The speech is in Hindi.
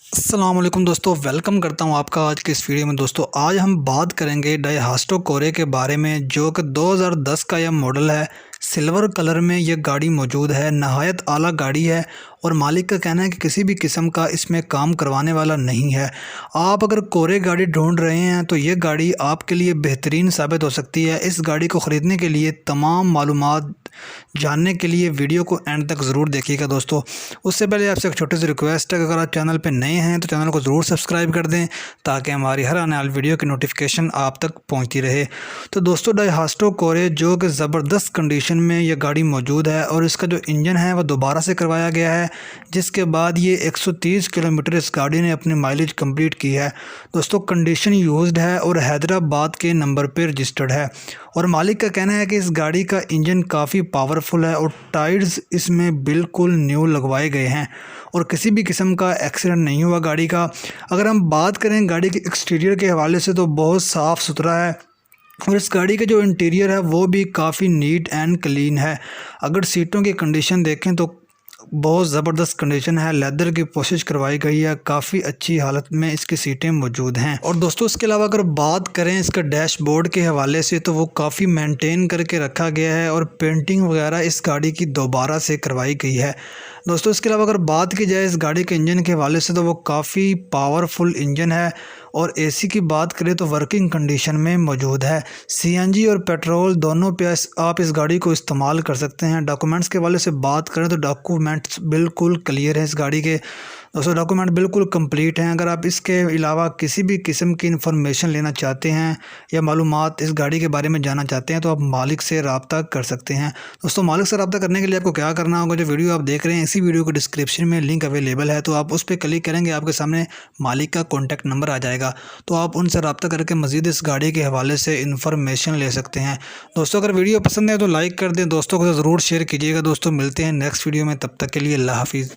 अस्सलाम वालेकुम दोस्तों, वेलकम करता हूं आपका आज के इस वीडियो में। दोस्तों आज हम बात करेंगे डाइहास्टो कोरे के बारे में, जो कि 2010 का यह मॉडल है। सिल्वर कलर में यह गाड़ी मौजूद है। नहायत आला गाड़ी है और मालिक का कहना है कि किसी भी किस्म का इसमें काम करवाने वाला नहीं है। आप अगर कोरे गाड़ी ढूंढ रहे हैं तो ये गाड़ी आपके लिए बेहतरीन साबित हो सकती है। इस गाड़ी को ख़रीदने के लिए तमाम मालूमात जानने के लिए वीडियो को एंड तक ज़रूर देखिएगा दोस्तों। उससे पहले आपसे एक छोटी सी रिक्वेस्ट है कि अगर आप चैनल पर नए हैं तो चैनल को ज़रूर सब्सक्राइब कर दें, ताकि हमारी हर आने वाली वीडियो की नोटिफिकेशन आप तक पहुंचती रहे। तो दोस्तों डाइहास्टो कोरे जो कि ज़बरदस्त कंडीशन में यह गाड़ी मौजूद है और इसका जो इंजन है वह दोबारा से करवाया गया है, जिसके बाद ये 130 किलोमीटर इस गाड़ी ने अपनी माइलेज कंप्लीट की है। दोस्तों कंडीशन यूज्ड है और हैदराबाद के नंबर पर रजिस्टर्ड है। और मालिक का कहना है कि इस गाड़ी का इंजन काफ़ी पावरफुल है और टायर्स इसमें बिल्कुल न्यू लगवाए गए हैं और किसी भी किस्म का एक्सीडेंट नहीं हुआ गाड़ी का। अगर हम बात करें गाड़ी के एक्सटीरियर के हवाले से तो बहुत साफ़ सुथरा है और इस गाड़ी का जो इंटीरियर है वो भी काफ़ी नीट एंड क्लीन है। अगर सीटों की कंडीशन देखें तो बहुत ज़बरदस्त कंडीशन है, लेदर की पॉलिश करवाई गई है, काफ़ी अच्छी हालत में इसकी सीटें मौजूद हैं। और दोस्तों इसके अलावा अगर बात करें इसका डैशबोर्ड के हवाले से तो वो काफ़ी मेंटेन करके रखा गया है और पेंटिंग वगैरह इस गाड़ी की दोबारा से करवाई गई है। दोस्तों इसके अलावा अगर बात की जाए इस गाड़ी के इंजन के हवाले से तो वो काफ़ी पावरफुल इंजन है और एसी की बात करें तो वर्किंग कंडीशन में मौजूद है। सीएनजी और पेट्रोल दोनों पे आप इस गाड़ी को इस्तेमाल कर सकते हैं। डॉक्यूमेंट्स के हवाले से बात करें तो डॉक्यूमेंट्स बिल्कुल क्लियर है इस गाड़ी के। दोस्तों डॉक्यूमेंट बिल्कुल कंप्लीट हैं। अगर आप इसके अलावा किसी भी किस्म की इंफॉर्मेशन लेना चाहते हैं या मालूमात इस गाड़ी के बारे में जानना चाहते हैं तो आप मालिक से रब्ता कर सकते हैं। दोस्तों मालिक से रब्ता करने के लिए आपको क्या करना होगा, जो वीडियो आप देख रहे हैं इसी वीडियो के डिस्क्रिप्शन में लिंक अवेलेबल है, तो आप उस पर क्लिक करेंगे, आपके सामने मालिक का कॉन्टैक्ट नंबर आ जाएगा, तो आप उनसे रब्ता करके मज़ीद इस गाड़ी के हवाले से इंफॉर्मेशन ले सकते हैं। दोस्तों अगर वीडियो पसंद है तो लाइक कर दें, दोस्तों को ज़रूर शेयर कीजिएगा। दोस्तों मिलते हैं नेक्स्ट वीडियो में, तब तक के लिए अल्लाह हाफिज़।